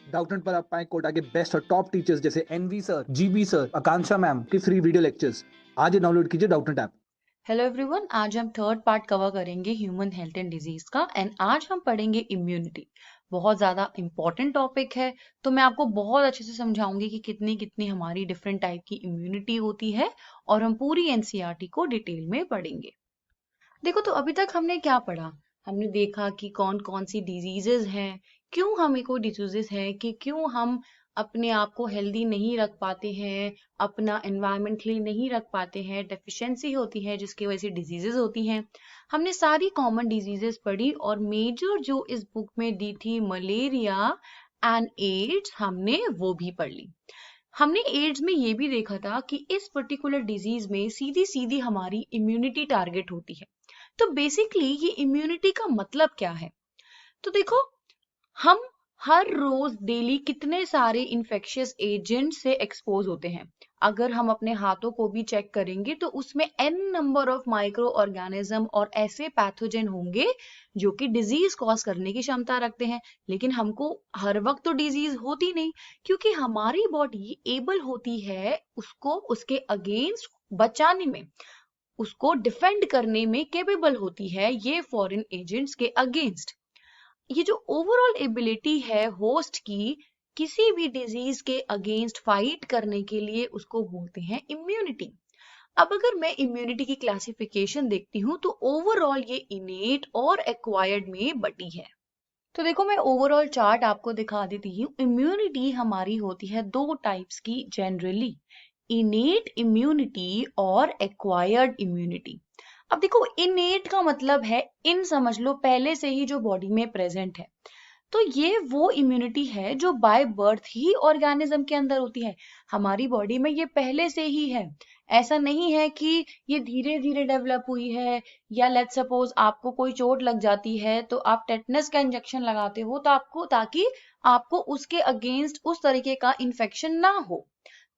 Doubtnut पर आप पाएं कोटा के बेस्ट और टॉप टीचर्स जैसे एनवी सर, जीबी सर, आकांक्षा मैम की फ्री वीडियो लेक्चर्स। आज ही डाउनलोड कीजिए डाउटनेट ऐप। हेलो एवरीवन, आज हम थर्ड पार्ट कवर करेंगे ह्यूमन हेल्थ एंड डिजीज का। एंड आज हम पढ़ेंगे इम्यूनिटी। बहुत ज़्यादा इंपॉर्टेंट टॉपिक है। तो मैं आपको बहुत अच्छे से समझाऊंगी कि कितनी कितनी हमारी डिफरेंट टाइप की इम्यूनिटी होती है और हम पूरी एनसीईआरटी को डिटेल में पढ़ेंगे। देखो, तो अभी तक हमने क्या पढ़ा? हमने देखा कि कौन कौन सी डिजीजेज हैं, क्यों हमें कोई डिजीजेस है, कि क्यों हम अपने आप को हेल्दी नहीं रख पाते हैं, अपना एनवायरनमेंट क्लीन नहीं रख पाते हैं, डेफिशिएंसी होती है जिसकी वजह से डिजीजेस होती हैं। हमने सारी कॉमन डिजीजेस पढ़ी और मेजर जो इस बुक में दी थी मलेरिया एंड एड्स, हमने वो भी पढ़ ली। हमने एड्स में ये भी देखा था कि इस पर्टिकुलर डिजीज में सीधी सीधी हमारी इम्यूनिटी टारगेट होती है। तो बेसिकली ये इम्यूनिटी का मतलब क्या है? तो देखो, हम हर रोज डेली कितने सारे इन्फेक्शियस एजेंट से एक्सपोज होते हैं। अगर हम अपने हाथों को भी चेक करेंगे तो उसमें n number of micro organism और ऐसे पैथोजन होंगे जो कि डिजीज कॉज करने की क्षमता रखते हैं। लेकिन हमको हर वक्त तो डिजीज होती नहीं, क्योंकि हमारी बॉडी एबल होती है उसको उसके अगेंस्ट बचाने में, उसको डिफेंड करने में केपेबल होती है ये फॉरेन एजेंट्स के अगेंस्ट। ये जो ओवरऑल एबिलिटी है होस्ट की किसी भी डिजीज के अगेंस्ट फाइट करने के लिए, उसको बोलते हैं इम्यूनिटी। अब अगर मैं इम्यूनिटी की क्लासिफिकेशन देखती हूँ तो ओवरऑल ये इनेट और एक्वायर्ड में बटी है। तो देखो, मैं ओवरऑल चार्ट आपको दिखा देती हूँ। इम्यूनिटी हमारी होती है दो टाइप्स की जनरली, इनेट इम्यूनिटी और एक्वायर्ड इम्यूनिटी। अब देखो, इनेट का मतलब है इन समझ लो पहले से ही जो बॉडी में प्रेजेंट है। तो ये वो इम्यूनिटी है जो बाय बर्थ ही ऑर्गेनिज्म के अंदर होती है। हमारी बॉडी में ये पहले से ही है। ऐसा नहीं है कि ये धीरे धीरे डेवलप हुई है, या लेट्स सपोज आपको कोई चोट लग जाती है तो आप टेटनस का इंजेक्शन लगाते हो तो आपको, ताकि आपको उसके अगेंस्ट उस तरीके का इन्फेक्शन ना हो।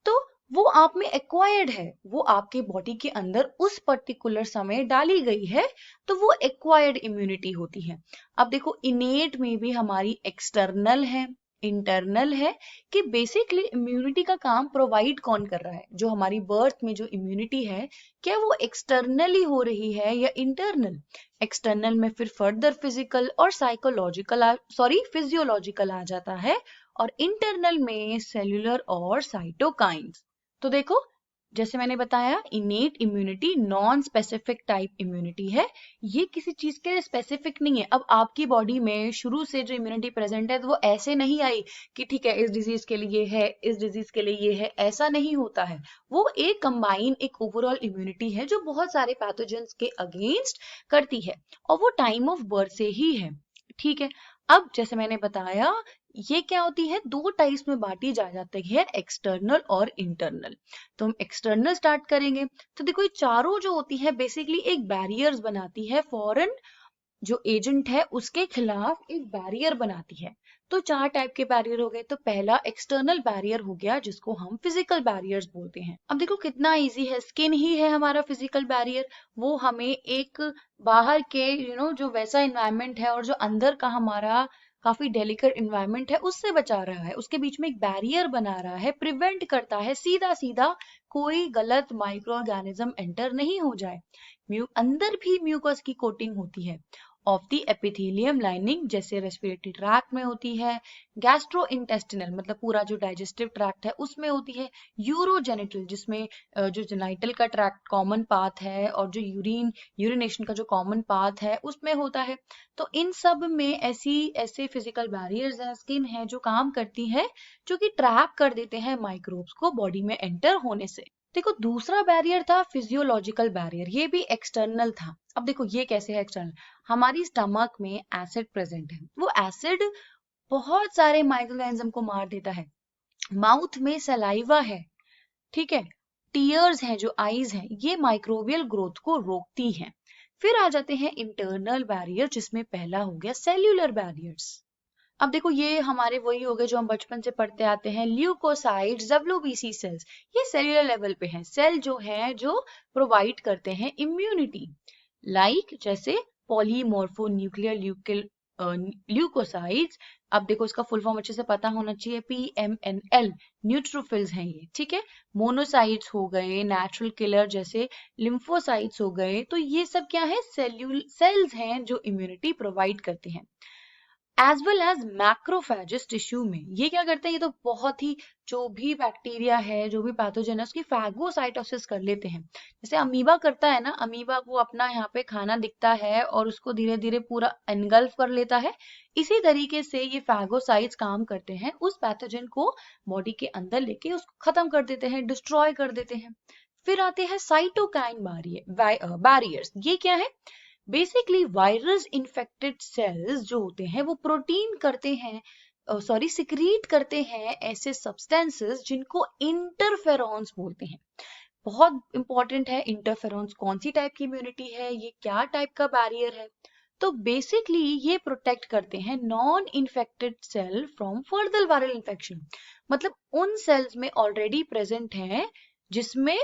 तो वो आप में एक्वायर्ड है, वो आपके बॉडी के अंदर उस पर्टिकुलर समय डाली गई है, तो वो एक्वायर्ड इम्यूनिटी होती है। अब देखो, इनेट में भी हमारी एक्सटर्नल है, इंटरनल है, कि बेसिकली इम्यूनिटी का काम प्रोवाइड कौन कर रहा है। जो हमारी बर्थ में जो इम्यूनिटी है, क्या वो एक्सटर्नली हो रही है या इंटरनल? एक्सटर्नल में फिर फर्दर फिजिकल और साइकोलॉजिकल फिजियोलॉजिकल आ जाता है, और इंटरनल में सेल्यूलर और साइटोकाइंस। तो देखो, जैसे मैंने बताया, innate immunity non specific type immunity है। ये किसी चीज के स्पेसिफिक नहीं है। अब आपकी बॉडी में शुरू से जो इम्यूनिटी प्रेजेंट है तो वो ऐसे नहीं आई कि ठीक है इस डिजीज के लिए है, इस डिजीज के लिए ये है, ऐसा नहीं होता है। वो एक कंबाइन एक ओवरऑल इम्यूनिटी है जो बहुत सारे पैथोजेंस के अगेंस्ट करती है, और वो टाइम ऑफ बर्थ से ही है। ठीक है। अब जैसे मैंने बताया, ये क्या होती है, दो टाइप्स में बांटी जा जाती है, एक्सटर्नल और इंटरनल। तो हम एक्सटर्नल स्टार्ट करेंगे। तो देखो, ये चारों जो होती है बेसिकली एक बैरियर्स बनाती है, फॉरेन जो एजेंट है उसके खिलाफ एक बैरियर बनाती है। तो चार टाइप के बैरियर हो गए। तो पहला एक्सटर्नल बैरियर हो गया जिसको हम फिजिकल बैरियर्स बोलते हैं। अब देखो कितना इजी है, स्किन ही है हमारा फिजिकल बैरियर। वो हमें एक बाहर के जो वैसा इन्वायरमेंट है और जो अंदर का हमारा काफी डेलिकेट इन्वायरमेंट है उससे बचा रहा है, उसके बीच में एक बैरियर बना रहा है, प्रिवेंट करता है सीधा सीधा कोई गलत माइक्रो ऑर्गेनिज्म एंटर नहीं हो जाए। अंदर भी म्यूकस की कोटिंग होती है ऑफ द एपिथेलियम लाइनिंग, जैसे रेस्पिरेटरी ट्रैक्ट में होती है, गैस्ट्रो इंटेस्टिनल मतलब पूरा जो डाइजेस्टिव ट्रैक्ट है उसमें होती है, यूरोजेनिटल जिसमें जो जेनाइटल का ट्रैक्ट कॉमन पाथ है, और जो यूरिनेशन का जो कॉमन पाथ है उसमें होता है। तो इन सब में ऐसे फिजिकल बैरियर्स हैं, स्किन है जो काम करती है, जो कि ट्रैप कर देते हैं माइक्रोब्स को बॉडी में एंटर होने से। देखो, दूसरा बैरियर था फिजियोलॉजिकल बैरियर, ये भी एक्सटर्नल था। अब देखो ये कैसे है एक्सटर्नल। हमारी स्टमक में एसिड प्रेजेंट है, वो एसिड बहुत सारे माइक्रोऑर्गेनिज्म को मार देता है। माउथ में सलाइवा है, ठीक है, टीयर्स हैं जो आईज हैं, ये माइक्रोबियल ग्रोथ को रोकती हैं। फिर आ जाते हैं इंटरनल बैरियर, जिसमें पहला हो गया सेल्यूलर बैरियर्स। अब देखो, ये हमारे वही हो गए जो हम बचपन से पढ़ते आते हैं, ल्यूकोसाइट्स, डब्ल्यूबीसी सेल्स। ये सेल्यूलर लेवल पे हैं, सेल जो है जो प्रोवाइड करते हैं इम्यूनिटी, लाइक जैसे पॉलीमॉर्फो न्यूक्लियर ल्यूकोसाइट्स। अब देखो इसका फुल फॉर्म अच्छे से पता होना चाहिए, PMNL, न्यूट्रोफिल्स हैं ये, ठीक है। मोनोसाइट्स हो गए, नेचुरल किलर जैसे लिम्फोसाइट्स हो गए, तो ये सब क्या है, सेल्स हैं जो इम्यूनिटी प्रोवाइड करते हैं। As well as macrophages tissue में ये क्या करते हैं, ये तो बहुत ही, जो भी बैक्टीरिया है, जो भी पैथोजन है, उसकी फैगोसाइटोसिस कर लेते हैं। जैसे अमीबा करता है ना, अमीबा को अपना यहाँ पे खाना दिखता है और उसको धीरे धीरे पूरा एनगल्फ कर लेता है। इसी तरीके से ये फैगोसाइट्स काम करते हैं, उस पैथोजन को बॉडी के अंदर लेके उसको खत्म कर देते हैं, डिस्ट्रॉय कर देते हैं। फिर आते हैं साइटोकाइन बैरियर्स। ये क्या है, बेसिकली वायरस इन्फेक्टेड सेल्स जो होते हैं वो प्रोटीन करते हैं, सिक्रीट करते हैं ऐसे सब्सटेंसेस जिनको इंटरफेरॉन्स बोलते हैं। बहुत इंपॉर्टेंट है, इंटरफेरॉन्स कौन सी टाइप की इम्यूनिटी है, ये क्या टाइप का बैरियर है। तो बेसिकली ये प्रोटेक्ट करते हैं non infected cell from further viral infection. मतलब उन सेल्स में ऑलरेडी प्रेजेंट है जिसमें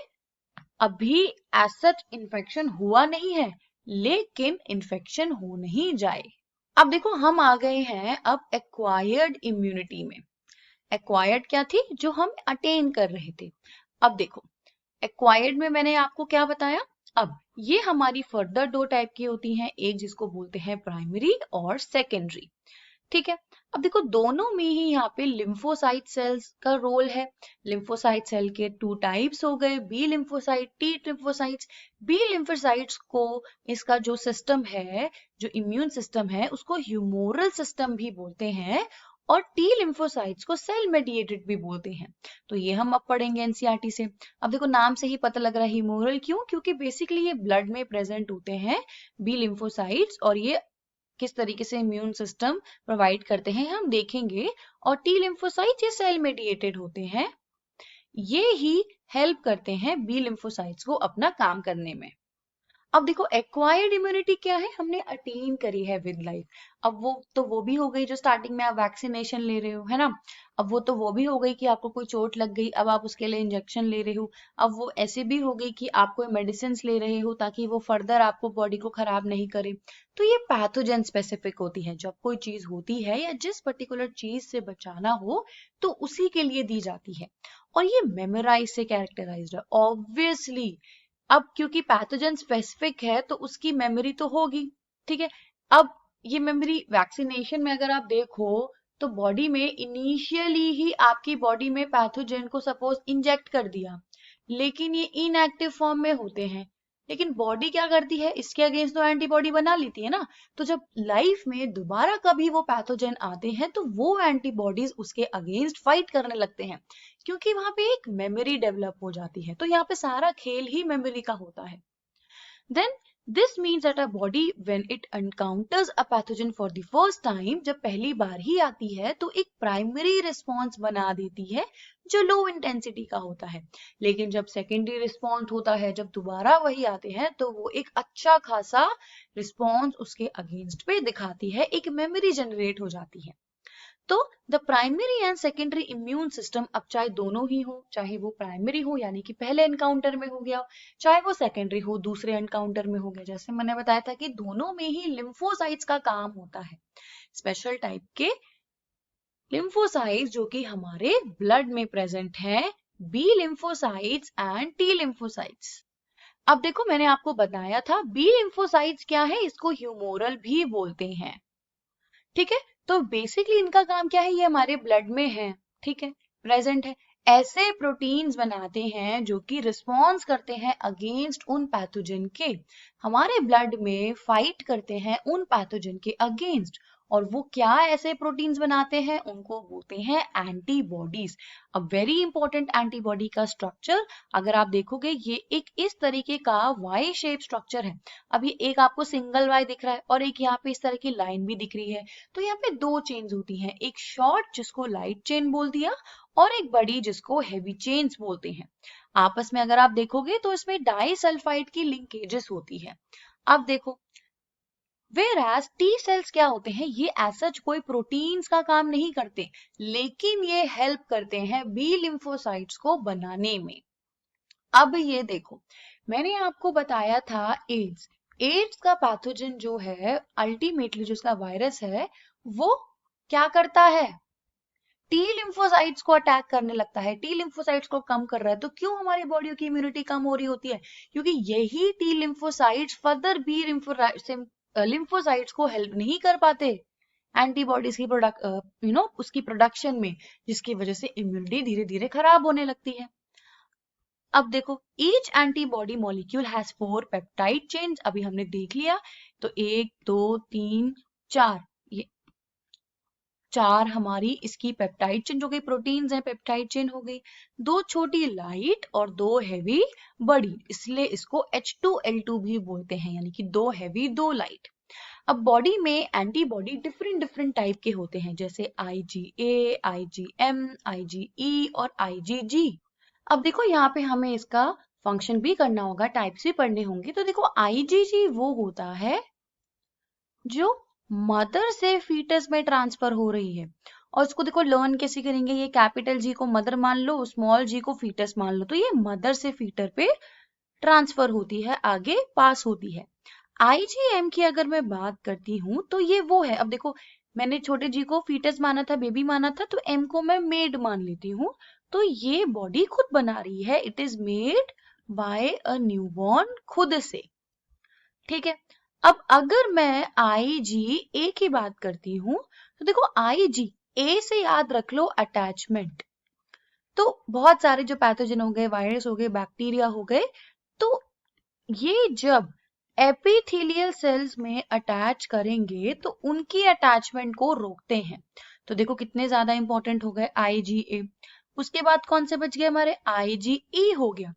अभी एज सच इन्फेक्शन हुआ नहीं है, लेकिन इन्फेक्शन हो नहीं जाए। अब देखो हम आ गए हैं अब एक्वायर्ड इम्यूनिटी में। एक्वायर्ड क्या थी, जो हम अटेन कर रहे थे। अब देखो एक्वायर्ड में मैंने आपको क्या बताया, अब ये हमारी फर्दर दो टाइप की होती हैं, एक जिसको बोलते हैं प्राइमरी और सेकेंडरी, ठीक है। अब देखो दोनों में ही यहाँ पे लिम्फोसाइट सेल्स का रोल है। लिम्फोसाइट सेल के टू टाइप्स हो गए, B lymphocyte, T lymphocytes. B lymphocytes को इसका जो सिस्टम है, जो इम्यून सिस्टम है, उसको ह्यूमोरल सिस्टम भी बोलते हैं, और टी लिम्फोसाइट्स को सेल मेडिएटेड भी बोलते हैं। तो ये हम अब पढ़ेंगे एनसीईआरटी से। अब देखो नाम से ही पता लग रहा है ह्यूमोरल क्यों, क्योंकि बेसिकली ये ब्लड में प्रेजेंट होते हैं बी लिम्फोसाइट्स, और ये किस तरीके से इम्यून सिस्टम प्रोवाइड करते हैं हम देखेंगे। और टी लिम्फोसाइट्स ये सेल मेडिएटेड होते हैं, ये ही हेल्प करते हैं बी लिम्फोसाइट्स को अपना काम करने में। अब देखो एक्वायर्ड इम्यूनिटी क्या है, हमने अटेन करी है विद लाइफ। अब वो भी हो गई जो स्टार्टिंग में आप वैक्सीनेशन ले रहे हो, है ना। अब वो भी हो गई कि आपको कोई चोट लग गई, अब आप उसके लिए इंजेक्शन ले रहे हो। अब वो ऐसे भी हो गई कि आप कोई मेडिसिन ले रहे हो ताकि वो फर्दर आपको बॉडी को खराब नहीं करे। तो ये पैथोजन स्पेसिफिक होती है, जब कोई चीज होती है या जिस पर्टिकुलर चीज से बचाना हो तो उसी के लिए दी जाती है। और ये मेमोराइज से कैरेक्टराइज्ड है ऑब्वियसली। अब क्योंकि पैथोजन स्पेसिफिक है तो उसकी मेमोरी तो होगी, ठीक है। अब ये मेमोरी वैक्सीनेशन में अगर आप देखो तो बॉडी में इनिशियली ही आपकी बॉडी में पैथोजन को सपोज इंजेक्ट कर दिया, लेकिन ये इनएक्टिव फॉर्म में होते हैं, लेकिन बॉडी क्या करती है, इसके अगेंस्ट तो एंटीबॉडी बना लेती है ना। तो जब लाइफ में दोबारा कभी वो पैथोजन आते हैं तो वो एंटीबॉडीज उसके अगेंस्ट फाइट करने लगते हैं, क्योंकि वहां पे एक मेमोरी डेवलप हो जाती है। तो यहाँ पे सारा खेल ही मेमोरी का होता है। Then this means that our body when it encounters a pathogen for the first time, जब पहली बार ही आती है तो एक प्राइमरी रिस्पॉन्स बना देती है जो लो इंटेंसिटी का होता है। लेकिन जब सेकेंडरी रिस्पॉन्स होता है, जब दोबारा वही आते हैं, तो वो एक अच्छा खासा रिस्पॉन्स उसके अगेंस्ट पे दिखाती है, एक मेमोरी जनरेट हो जाती है। तो the primary and secondary immune system, अब चाहे दोनों ही हो, चाहे वो प्राइमरी हो यानी कि पहले एनकाउंटर में हो गया, चाहे वो सेकेंडरी हो दूसरे एनकाउंटर में हो गया, जैसे मैंने बताया था कि दोनों में ही लिम्फोसाइट्स का काम होता है, स्पेशल टाइप के लिम्फोसाइट्स जो कि हमारे ब्लड में प्रेजेंट हैं, B lymphocytes and T lymphocytes. अब देखो मैंने आपको बताया था बी लिम्फोसाइट्स क्या है, इसको ह्यूमोरल भी बोलते हैं, ठीक है। तो बेसिकली इनका काम क्या है, ये हमारे ब्लड में है, ठीक है, प्रेजेंट है। ऐसे प्रोटीन्स बनाते हैं जो कि रिस्पॉन्स करते हैं अगेंस्ट उन पैथोजन के, हमारे ब्लड में फाइट करते हैं उन पैथोजन के अगेंस्ट। और वो क्या ऐसे प्रोटीन्स बनाते हैं, उनको बोलते हैं एंटीबॉडीज। अब वेरी इंपॉर्टेंट एंटीबॉडी का स्ट्रक्चर अगर आप देखोगे, ये एक इस तरीके का वाई शेप स्ट्रक्चर है। अब ये एक आपको सिंगल वाई दिख रहा है और एक यहाँ पे इस तरह की लाइन भी दिख रही है। तो यहाँ पे दो चेन्स होती हैं, एक शॉर्ट जिसको लाइट चेन बोल दिया और एक बड़ी जिसको हेवी चेन्स बोलते हैं। आपस में अगर आप देखोगे तो इसमें डाई सल्फाइड की लिंकेजेस होती है। अब देखो वेराज टी सेल्स क्या होते हैं, ये एज सच कोई प्रोटीन्स का काम नहीं करते, लेकिन ये हेल्प करते हैं बी लिम्फोसाइट्स को बनाने में। अब ये देखो मैंने आपको बताया था एड्स, एड्स का पैथोजन जो है अल्टीमेटली जो उसका वायरस है वो क्या करता है, टी लिम्फोसाइट्स को अटैक करने लगता है, टी लिम्फोसाइट्स को कम कर रहा है। तो क्यों हमारी बॉडी की इम्यूनिटी कम हो रही होती है, क्योंकि यही T lymphocytes further B lymphocytes को हेल्प नहीं कर पाते एंटीबॉडीज की उसकी प्रोडक्शन में, जिसकी वजह से इम्यूनिटी धीरे धीरे खराब होने लगती है। अब देखो each antibody molecule has 4 peptide chains, अभी हमने देख लिया। तो 1 2 3 4, ये 4 हमारी इसकी पेप्टाइड चेन जो कि प्रोटीन्स हैं, पेप्टाइड चेन हो गई। 2 छोटी लाइट और 2 हैवी बड़ी, इसलिए इसको H2L2 भी बोलते हैं, यानी कि 2 हैवी 2 लाइट। अब बॉडी में एंटीबॉडी डिफरेंट डिफरेंट टाइप के होते हैं, जैसे IgA, IgM, IgE और IgG। अब देखो यहाँ पे हमें इसका फंक्शन भी करना होगा, टाइप्स भी पढ़ने होंगे। तो देखो IgG वो होता है जो मदर से फीटस में ट्रांसफर हो रही है, और इसको देखो लर्न कैसे करेंगे, ये कैपिटल जी को मदर मान लो, स्मॉल जी को फीटस मान लो, तो ये मदर से फीटर पे ट्रांसफर होती है, आगे पास होती है। IgM की अगर मैं बात करती हूँ तो ये वो है, अब देखो मैंने छोटे जी को फीटस माना था, बेबी माना था, तो M को मैं मेड मान लेती हूँ। तो ये बॉडी खुद बना रही है, it is made by a newborn खुद से, ठीक है। अब अगर मैं IgA की बात करती हूँ तो देखो IgA से याद रख लो अटैचमेंट। तो बहुत सारे जो पैथोजन हो गए, वायरस हो गए, बैक्टीरिया हो गए, तो ये जब एपिथेलियल सेल्स में अटैच करेंगे तो उनकी अटैचमेंट को रोकते हैं। तो देखो कितने ज्यादा इंपॉर्टेंट हो गए IgA। उसके बाद कौन से बच गए हमारे, IgE हो गया।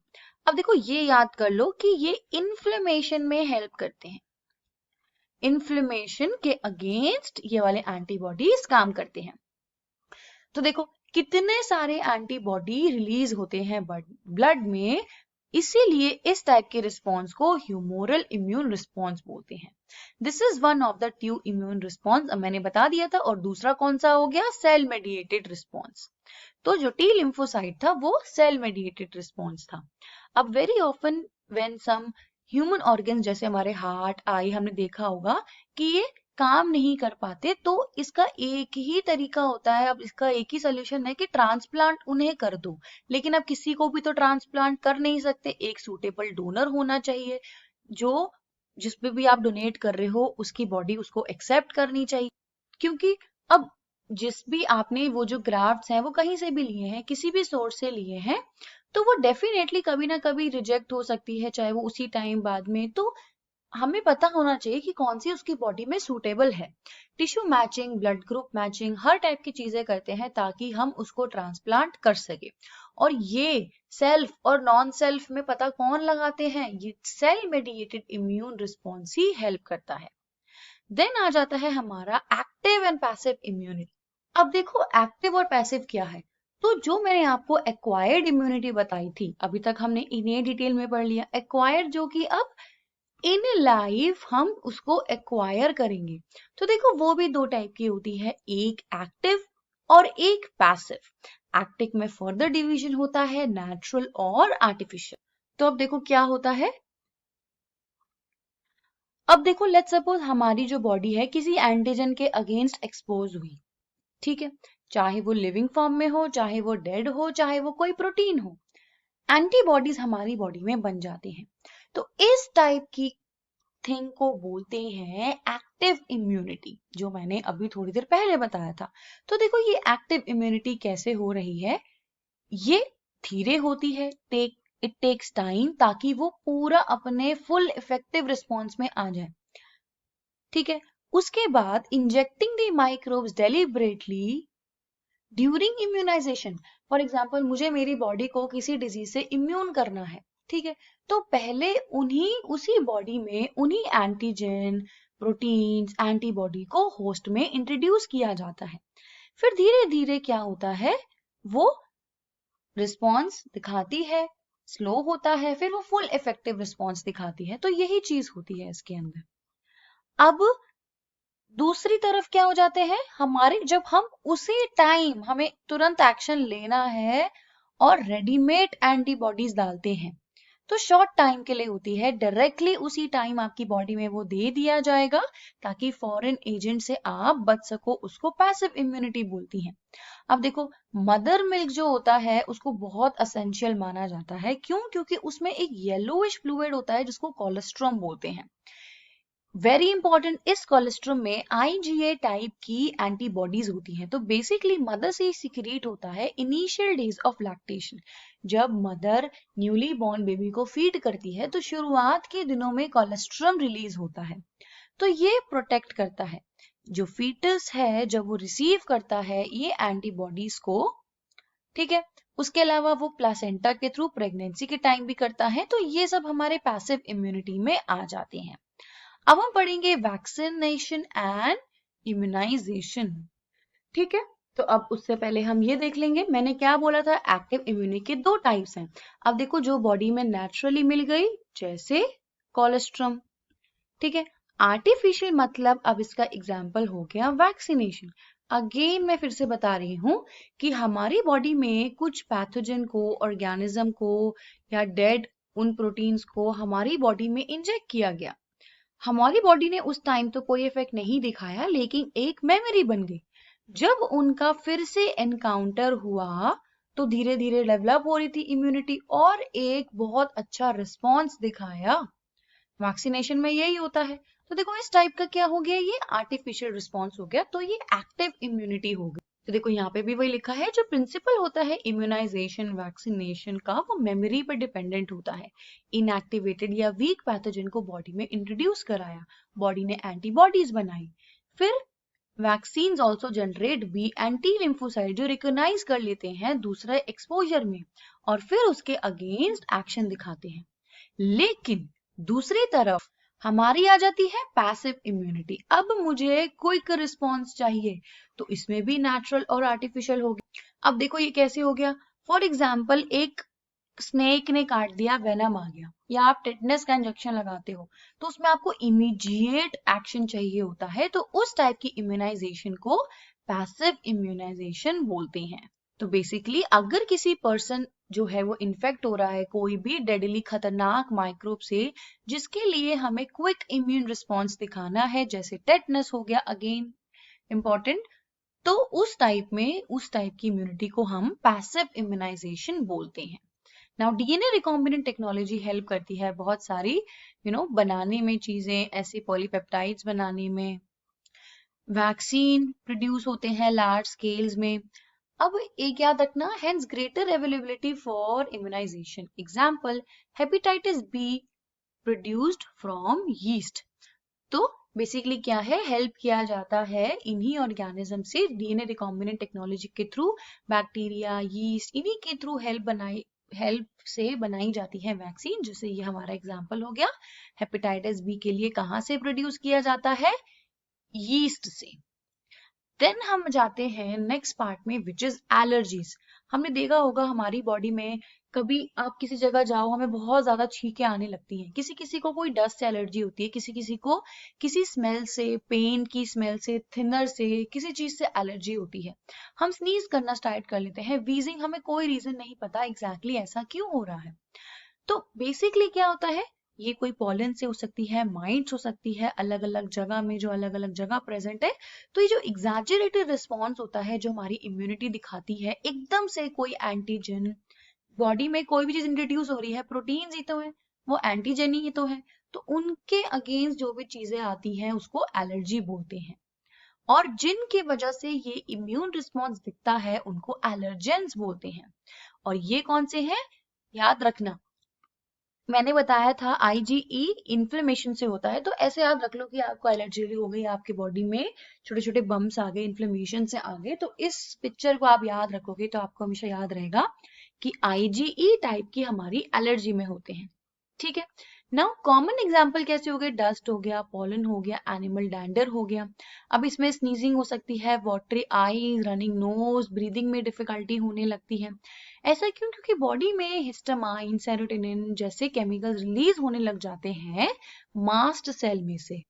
अब देखो ये याद कर लो कि ये इन्फ्लेमेशन में हेल्प करते हैं, इन्फ्लेमेशन के अगेंस्ट ये वाले एंटीबॉडीज काम करते हैं। तो देखो कितने सारे एंटीबॉडी रिलीज होते हैं ब्लड में, इसीलिए इस टाइप के रिस्पॉन्स को ह्यूमोरल इम्यून रिस्पॉन्स बोलते हैं। This is one of the 2 immune response, मैंने बता दिया था। और दूसरा कौन सा हो गया, सेल मेडिएटेड रिस्पॉन्स। तो जो टी लिम्फोसाइट था वो सेल मेडिएटेड रिस्पॉन्स था। अब very often when some human organs जैसे हमारे हार्ट, आई, हमने देखा होगा कि ये काम नहीं कर पाते, तो इसका एक ही तरीका होता है, अब इसका एक ही सोल्यूशन है कि ट्रांसप्लांट उन्हें कर दो। लेकिन अब किसी को भी तो ट्रांसप्लांट कर नहीं सकते, एक सूटेबल डोनर होना चाहिए, जो जिस पे भी आप डोनेट कर रहे हो उसकी बॉडी उसको एक्सेप्ट करनी चाहिए। क्योंकि अब जिस भी आपने वो जो ग्राफ्ट्स हैं वो कहीं से भी लिए हैं, किसी भी सोर्स से लिए हैं, तो वो डेफिनेटली कभी ना कभी रिजेक्ट हो सकती है, चाहे वो उसी टाइम बाद में। तो हमें पता होना चाहिए कि कौन सी उसकी बॉडी में सूटेबल है। Tissue matching, blood group matching, हर टाइप की चीजें करते हैं ताकि हम उसको ट्रांसप्लांट कर सके। और ये सेल्फ और नॉन सेल्फ में पता कौन लगाते हैं, ये सेल मेडिएटेड इम्यून रिस्पॉन्स ही हेल्प करता है। देन आ जाता है हमारा एक्टिव एंड पैसिव इम्यूनिटी। अब देखो एक्टिव और पैसिव क्या है, तो जो मैंने आपको एक्वायर्ड इम्यूनिटी बताई थी, अभी तक हमने इन्हें डिटेल में पढ़ लिया। एक्वायर्ड जो कि अब इन लाइफ हम उसको एक्वायर करेंगे। तो देखो वो भी 2 टाइप की होती है, एक एक्टिव और एक पैसिव। एक्टिव में फर्दर डिवीजन होता है नेचुरल और आर्टिफिशियल। तो अब देखो क्या होता है, अब देखो लेट्स सपोज हमारी जो बॉडी है किसी एंटीजन के अगेंस्ट एक्सपोज हुई, ठीक है, चाहे वो लिविंग फॉर्म में हो, चाहे वो डेड हो, चाहे वो कोई प्रोटीन हो, एंटीबॉडीज हमारी बॉडी में बन जाती हैं। तो इस टाइप की थिंग को बोलते हैं एक्टिव इम्यूनिटी, जो मैंने अभी थोड़ी देर पहले बताया था। तो देखो ये एक्टिव इम्यूनिटी कैसे हो रही है, ये धीरे होती है, इट टेक्स टाइम, ताकि वो पूरा अपने फुल इफेक्टिव रिस्पॉन्स में आ जाए, ठीक है। उसके बाद injecting the microbes deliberately during immunisation. For example मुझे मेरी बॉडी को किसी डिजीज से इम्यून करना है, ठीक है, तो पहले उसी बॉडी में उन्हीं एंटीजन, प्रोटीन्स, एंटीबॉडी को होस्ट में इंट्रोड्यूस किया जाता है। फिर धीरे धीरे क्या होता है, वो रिस्पॉन्स दिखाती है, स्लो होता है, फिर वो फुल इफेक्टिव रिस्पॉन्स दिखाती है। तो यही चीज होती है इसके अंदर। अब दूसरी तरफ क्या हो जाते हैं हमारे, जब हम उसी टाइम हमें तुरंत एक्शन लेना है और रेडीमेड एंटीबॉडीज डालते हैं, तो शॉर्ट टाइम के लिए होती है, डायरेक्टली उसी टाइम आपकी बॉडी में वो दे दिया जाएगा ताकि फॉरेन एजेंट से आप बच सको, उसको पैसिव इम्यूनिटी बोलती हैं। अब देखो, मदर मिल्क जो होता है उसको बहुत असेंशियल माना जाता है। क्यों? क्योंकि उसमें एक येलोइश फ्लूइड होता है जिसको कोलेस्ट्रॉम बोलते हैं। वेरी इंपॉर्टेंट, इस कोलेस्ट्रॉम में आईजीए टाइप की एंटीबॉडीज होती हैं। तो बेसिकली मदर से सिक्रीट होता है इनिशियल डेज ऑफ लैक्टेशन। जब मदर न्यूली बॉर्न बेबी को फीड करती है तो शुरुआत के दिनों में कोलेस्ट्रॉम रिलीज होता है। तो ये प्रोटेक्ट करता है जो फीटस है, जब वो रिसीव करता है ये एंटीबॉडीज को, ठीक है। उसके अलावा वो प्लासेंटा के थ्रू प्रेगनेंसी के टाइम भी करता है। तो ये सब हमारे पैसिव इम्यूनिटी में आ जाते हैं। अब हम पढ़ेंगे वैक्सीनेशन एंड इम्यूनाइजेशन, ठीक है। तो अब उससे पहले हम ये देख लेंगे, मैंने क्या बोला था, एक्टिव इम्यूनिटी के दो टाइप्स हैं। अब देखो, जो बॉडी में नेचुरली मिल गई, जैसे कोलेस्ट्रम, ठीक है। आर्टिफिशियल मतलब, अब इसका एग्जाम्पल हो गया वैक्सीनेशन। अगेन मैं फिर से बता रही हूँ कि हमारी बॉडी में कुछ पैथोजन को, ऑर्गेनिज्म को या डेड उन प्रोटीन्स को हमारी बॉडी में इंजेक्ट किया गया। हमारी बॉडी ने उस टाइम तो कोई इफेक्ट नहीं दिखाया, लेकिन एक मेमोरी बन गई। जब उनका फिर से एनकाउंटर हुआ तो धीरे धीरे डेवलप हो रही थी इम्यूनिटी और एक बहुत अच्छा रिस्पॉन्स दिखाया। वैक्सीनेशन में यही होता है। तो देखो, इस टाइप का क्या हो गया, ये आर्टिफिशियल रिस्पॉन्स हो गया, तो ये एक्टिव इम्यूनिटी हो गई। तो देखो, यहाँ पे भी वही लिखा है, जो प्रिंसिपल होता है इम्यूनाइजेशन वैक्सीनेशन का, वो मेमोरी पर डिपेंडेंट होता है। इनएक्टिवेटेड या वीक पैथोजन को बॉडी में इंट्रोड्यूस कराया, बॉडी ने एंटीबॉडीज बनाई, फिर vaccines also generate B anti lymphocyte जो रिकॉग्नाइज कर लेते हैं दूसरे एक्सपोजर में और फिर उसके अगेंस्ट एक्शन दिखाते हैं। लेकिन दूसरी तरफ हमारी आ जाती है पैसिव इम्यूनिटी। अब मुझे क्विक रिस्पॉन्स चाहिए, तो इसमें भी नेचुरल और आर्टिफिशियल हो गया। अब देखो ये कैसे हो गया। फॉर एग्जाम्पल, एक स्नेक ने काट दिया, वेनम आ गया, या आप टेटनस का इंजेक्शन लगाते हो, तो उसमें आपको इमीडिएट एक्शन चाहिए होता है। तो उस टाइप की इम्यूनाइजेशन को पैसिव इम्यूनाइजेशन बोलते हैं। तो बेसिकली अगर किसी पर्सन जो है वो इन्फेक्ट हो रहा है कोई भी डेडली खतरनाक माइक्रोब से, जिसके लिए हमें क्विक इम्यून रिस्पॉन्स दिखाना है, जैसे टेटनस हो गया, अगेन इंपॉर्टेंट, तो उस टाइप की इम्यूनिटी को हम पैसिव इम्यूनाइजेशन बोलते हैं। Now DNA recombinant technology help करती है बहुत सारी बनाने में, चीजें ऐसे पॉलीपेप्टाइड्स बनाने में, वैक्सीन प्रोड्यूस होते हैं लार्ज स्केल्स में। अब एक याद रखना, hence greater availability for immunisation. Example, hepatitis B produced from yeast. तो बेसिकली क्या है, हेल्प किया जाता है इन्हीं ऑर्गेनिज्म से डीएनए रिकॉम्बिनेंट टेक्नोलॉजी के थ्रू, बैक्टीरिया, यीस्ट, इन्हीं के थ्रू हेल्प से बनाई जाती है वैक्सीन। जैसे ये हमारा एग्जाम्पल हो गया, हेपेटाइटिस बी के लिए कहाँ से प्रोड्यूस किया जाता है, यीस्ट से। देन हम जाते हैं नेक्स्ट पार्ट में, विच इज एलर्जीज। हमने देखा होगा हमारी बॉडी में, कभी आप किसी जगह जाओ, हमें बहुत ज्यादा छींकें आने लगती हैं। किसी किसी को कोई डस्ट से एलर्जी होती है, किसी किसी को किसी स्मेल से, पेन की स्मेल से, थिनर से, किसी चीज से एलर्जी होती है। हम स्नीज करना स्टार्ट कर लेते हैं, वीजिंग, हमें कोई रीजन नहीं पता एग्जैक्टली ऐसा क्यों हो रहा है। तो बेसिकली क्या होता है, ये कोई पॉलन से हो सकती है, माइट्स हो सकती है, अलग अलग जगह में जो अलग अलग जगह प्रेजेंट है। तो ये जो एग्जैजरेटेड रिस्पॉन्स होता है, जो हमारी इम्यूनिटी दिखाती है, एकदम से कोई एंटीजन बॉडी में, कोई भी चीज इंट्रोड्यूस हो रही है, प्रोटीन्स ही तो है, वो एंटीजन ही तो है, तो उनके अगेंस्ट जो भी चीजें आती हैं उसको एलर्जी बोलते हैं। और जिनकी वजह से ये इम्यून रिस्पॉन्स दिखता है उनको एलर्जेंस बोलते हैं। और ये कौन से हैं, याद रखना, मैंने बताया था आईजीई इन्फ्लेमेशन से होता है। तो ऐसे याद रख लो कि आपको एलर्जी हो गई, आपके बॉडी में छोटे छोटे बम्स आ गए, इन्फ्लेमेशन से आ गए, तो इस पिक्चर को आप याद रखोगे तो आपको हमेशा याद रहेगा कि आईजीई टाइप की हमारी एलर्जी में होते हैं, ठीक है। नाउ कॉमन एग्जांपल कैसे हो गए, डस्ट हो गया, पॉलन हो गया, एनिमल डैंडर हो गया। अब इसमें स्नीजिंग हो सकती है, watery eyes, running nose, breathing में डिफिकल्टी होने लगती है। ऐसा क्यों, क्योंकि बॉडी में हिस्टामाइन, सेरोटोनिन जैसे केमिकल रिलीज होने लग जाते हैं मास्ट सेल में से।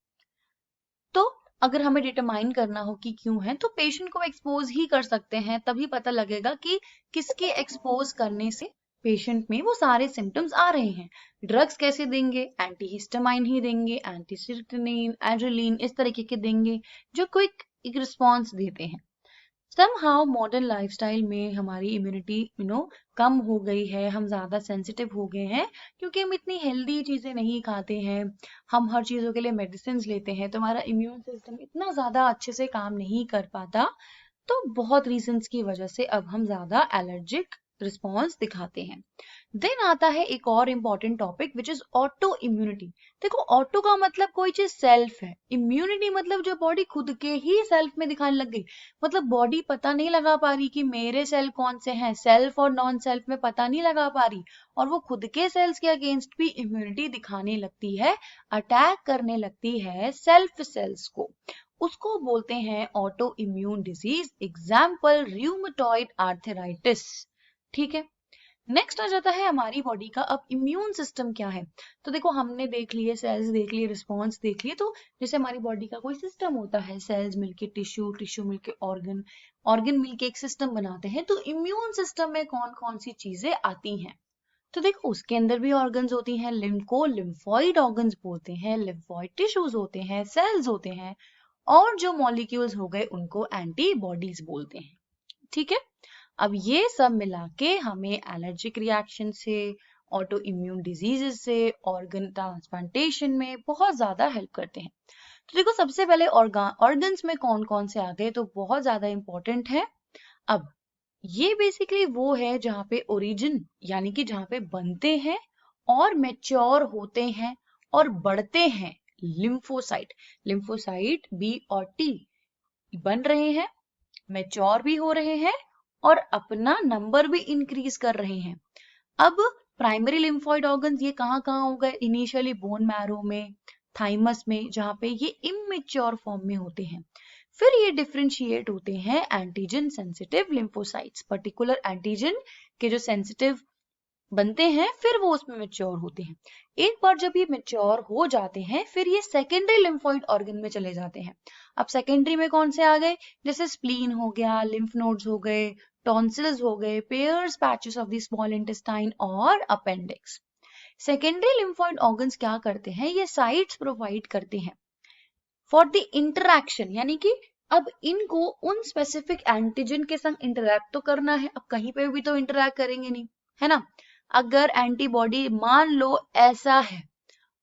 तो अगर हमें डिटरमाइन करना हो कि क्यों है, तो पेशेंट को एक्सपोज ही कर सकते हैं, तभी पता लगेगा कि किसके एक्सपोज करने से पेशेंट में वो सारे सिम्टम्स आ रहे हैं। ड्रग्स कैसे देंगे? एंटीहिस्टामाइन ही देंगे, एंटीसिस्टीन, एड्रेलिन, इस तरीके के देंगे जो क्विक एक रिस्पॉन्स देते हैं। समहाउ मॉडर्न लाइफस्टाइल में हमारी इम्यूनिटी कम हो गई है, हम ज़्यादा सेंसिटिव हो गए हैं क्योंकि हम इतनी हेल्दी चीज़ें नहीं खाते हैं, हम हर चीज़ों के लिए मेडिसिन लेते हैं, तो हमारा इम्यून सिस्टम इतना ज़्यादा अच्छे से काम नहीं कर पाता। तो बहुत रीजंस की वजह से अब हम ज़्यादा एलर्जिक रिस्पॉन्स दिखाते हैं। देन आता है एक और important topic which is auto immunity. देखो, ऑटो का मतलब कोई चीज सेल्फ है, इम्यूनिटी मतलब जो बॉडी खुद के ही सेल्फ में दिखाने लग गई। मतलब बॉडी पता नहीं लगा पा रही कि मेरे सेल कौन से हैं, सेल्फ और नॉन सेल्फ में पता नहीं लगा पा रही, और वो खुद के सेल्स के अगेंस्ट भी इम्यूनिटी दिखाने लगती है, अटैक करने लगती है सेल्फ सेल्स को। उसको बोलते हैं auto immune disease. Example rheumatoid arthritis. ठीक है, नेक्स्ट आ जाता है हमारी बॉडी का अब इम्यून सिस्टम क्या है। तो देखो, हमने देख लिए सेल्स, देख लिए रिस्पॉन्स, देख लिए। तो जैसे हमारी बॉडी का कोई सिस्टम होता है, सेल्स मिलके टिश्यू, टिश्यू मिलके ऑर्गन, ऑर्गन मिलके एक सिस्टम बनाते हैं। तो इम्यून सिस्टम में कौन कौन सी चीजें आती हैं? तो देखो, उसके अंदर भी ऑर्गन्स होती हैं, लिम्फोइड ऑर्गन्स बोलते हैं, लिम्फोइड टिश्यूज होते हैं, सेल्स होते हैं, और जो मॉलिक्यूल्स हो गए उनको एंटीबॉडीज बोलते हैं। ठीक है, अब ये सब मिला के हमें एलर्जिक रिएक्शन से, ऑटो इम्यून डिजीजेस से, ऑर्गन ट्रांसप्लांटेशन में बहुत ज्यादा हेल्प करते हैं। तो देखो, सबसे पहले ऑर्गन्स में कौन कौन से आ गए, तो बहुत ज्यादा इंपॉर्टेंट है। अब ये बेसिकली वो है जहाँ पे ओरिजिन, यानी कि जहाँ पे बनते हैं और मेच्योर होते हैं और बढ़ते हैं लिम्फोसाइट। लिम्फोसाइट बी और टी बन रहे हैं, मेच्योर भी हो रहे हैं और अपना नंबर भी इंक्रीज कर रहे हैं। अब प्राइमरी लिम्फोइड ऑर्गन्स ये कहाँ कहाँ हो गए? इनिशियली बोन मैरो में, थाइमस में, जहाँ पे ये इमेच्योर फॉर्म में होते हैं। फिर ये डिफरेंशिएट होते हैं antigen sensitive lymphocytes, particular antigen के जो सेंसिटिव बनते हैं, फिर वो उसमें मेच्योर होते हैं। एक बार जब ये मेच्योर हो जाते हैं, फिर ये सेकेंडरी लिम्फोइड ऑर्गन में चले जाते हैं। अब सेकेंडरी में कौन से आ गए? जैसे स्प्लीन हो गया, लिम्फ नोड्स हो गए, टॉन्सिल्स हो गए, pairs patches of the small intestine और अपेंडिक्स। सेकेंडरी लिम्फोइड ऑर्गन्स क्या करते हैं? ये साइट्स प्रोवाइड करते हैं फॉर द इंटरैक्शन, यानी कि अब इनको उन स्पेसिफिक एंटीजन के संग इंटरैक्ट तो करना है। अब कहीं पे भी तो इंटरैक्ट करेंगे नहीं, है ना? अगर एंटीबॉडी मान लो ऐसा है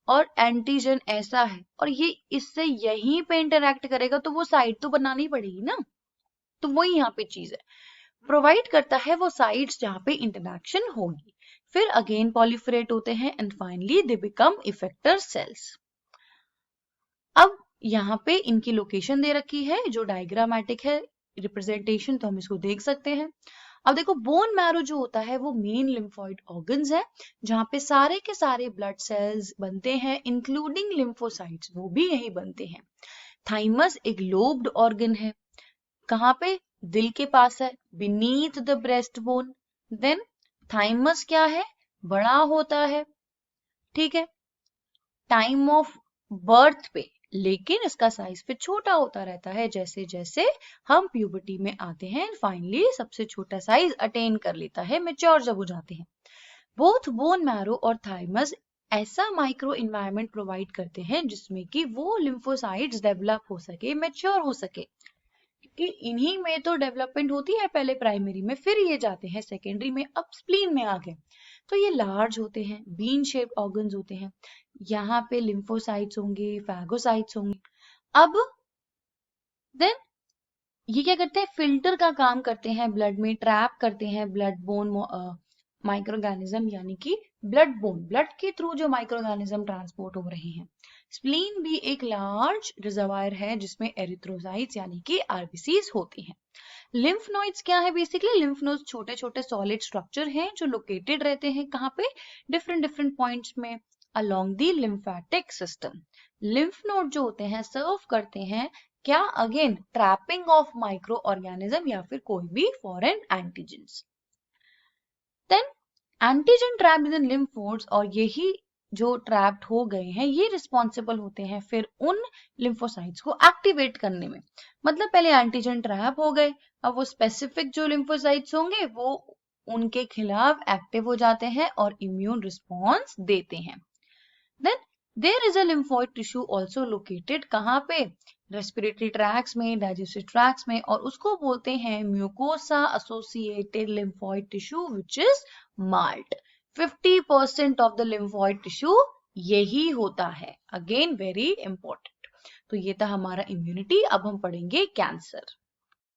और एंटीजन ऐसा है और ये इससे यहीं पे इंटरैक्ट करेगा, तो वो साइट तो बनानी पड़ेगी ना। तो वही यहाँ पे चीज है, प्रोवाइड करता है वो साइट्स जहाँ पे इंटरैक्शन होगी। फिर अगेन पॉलिफरेट होते हैं and finally they become effector cells. अब यहाँ पे इनकी लोकेशन दे रखी है जो डायग्रामेटिक है रिप्रेजेंटेशन, तो हम इसको देख सकते हैं। अब देखो, बोन मैरो जो होता है वो मेन लिम्फोइड ऑर्गन्स है जहाँ पे सारे के सारे ब्लड सेल्स बनते हैं, इंक्लूडिंग लिम्फोसाइट्स, वो भी यही बनते हैं। थाइमस एक लोब्ड ऑर्गन है, कहाँ पे? दिल के पास है, beneath the breast bone. Then thymus क्या है? बड़ा होता है, ठीक है, टाइम ऑफ बर्थ पे, लेकिन इसका साइज फिर छोटा होता रहता है जैसे जैसे हम प्यूबर्टी में आते हैं। फाइनली सबसे छोटा साइज अटेन कर लेता है मेच्योर जब हो जाते हैं। बोथ बोन मैरो और थाइमस ऐसा माइक्रो इन्वायरमेंट प्रोवाइड करते हैं जिसमें कि वो लिम्फोसाइट्स डेवलप हो सके, मेच्योर हो सके। कि इन्हीं में तो डेवलपमेंट होती है पहले प्राइमरी में, फिर ये जाते हैं सेकेंडरी में, अब स्प्लीन में आ गए। तो ये लार्ज होते हैं, बीन शेप्ड ऑर्गन्स होते हैं, यहाँ पे लिम्फोसाइट्स होंगे, फैगोसाइट्स होंगे। अब देन ये क्या करते हैं? फिल्टर का काम करते हैं, ब्लड में ट्रैप करते हैं ब्लड बोन माइक्रोऑर्गेनिज्म, यानी कि ब्लड बोन, ब्लड के थ्रू जो माइक्रोऑर्गेनिज्म ट्रांसपोर्ट हो रहे हैं। स्प्लीन भी एक लार्ज रिजर्वायर है जिसमें एरिथ्रोसाइट्स यानी कि आरबीसीज होती हैं। लिम्फ नोड्स क्या है? बेसिकली लिम्फ नोड्स छोटे छोटे सॉलिड स्ट्रक्चर हैं जो लोकेटेड रहते हैं कहाँ पे? डिफरेंट डिफरेंट पॉइंट्स में along the lymphatic system. Lymph node जो होते हैं सर्व करते हैं क्या? Again trapping of micro organism या फिर कोई भी foreign antigens. Then antigen trapped in lymph nodes, और यही जो ट्रैप्ड हो गए हैं ये रिस्पॉन्सिबल होते हैं फिर उन लिम्फोसाइट्स को एक्टिवेट करने में। मतलब पहले एंटीजन ट्रैप हो गए, अब वो स्पेसिफिक जो लिम्फोसाइट्स होंगे वो उनके खिलाफ एक्टिव हो जाते हैं और इम्यून रिस्पॉन्स देते हैं। Then there is a lymphoid tissue also located कहाँ पे? रेस्पिरेटरी ट्रैक्ट्स में, डाइजेस्टिव ट्रैक्ट्स में, और उसको बोलते हैं mucosa associated lymphoid tissue which is MALT. 50% of the lymphoid tissue यही होता है। Again very important. तो ये था हमारा इम्यूनिटी। अब हम पढ़ेंगे कैंसर।